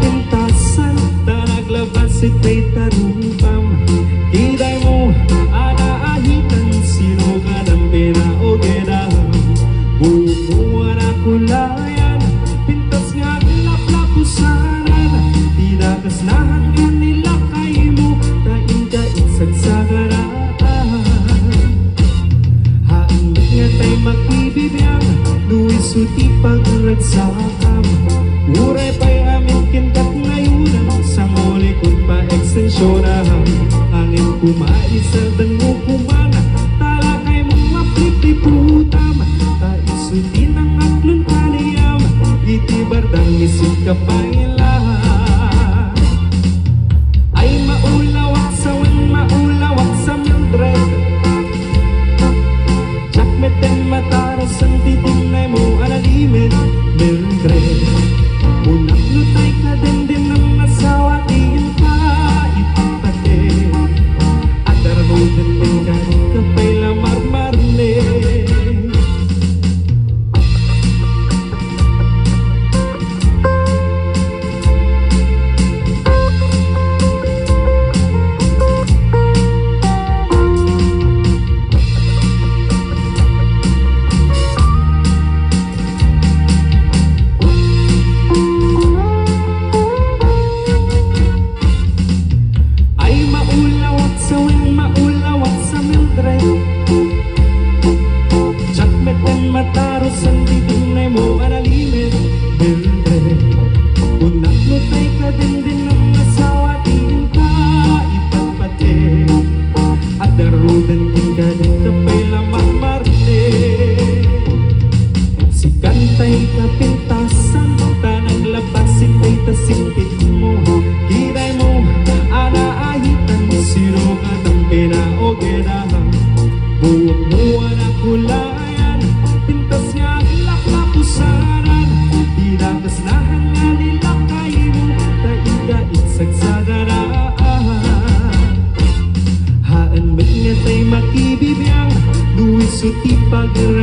pintasan ta naglabas itay tarumpam kiday mo anaahitan sino ka ng pera o gedaham bubuan ako layan pintas nga laplapusanan tinakasnahan nga nila kay mo tainda itsagsagaran haan nga tay makibibiyang Luis uti pagragsakam uray pa'y amin kintat ngayunan sa muli kung pa-ekstensyonahan angin kumais sa dango kumana tala kay mong maplipliputam taisutin ang aklon taliyam iti bardang isip ka pailahan ay maulawak sa Mildred Chakmeten mataros ang titinay mo alalimit Mildred Unak lutay ka din ng asawa diin ka ipapate at arabutin din ka kapay lamarmarne mataros ang titinay mo alalimit Mildred unak lutay ka din ng asawa diin ka ipagpate at darudan din ka din kapay lamang marte si kantay ka pintasan tanang labas itay tasipit mo kiray mo anaahitan sino ka ng pena o gedahang buwag mo anak hulayan pintas nga laplapusanan tinakasnahan nga nila kayo tainda itsagsagaran haan ba't nga tay makibibiyang Luis uti pagragsakam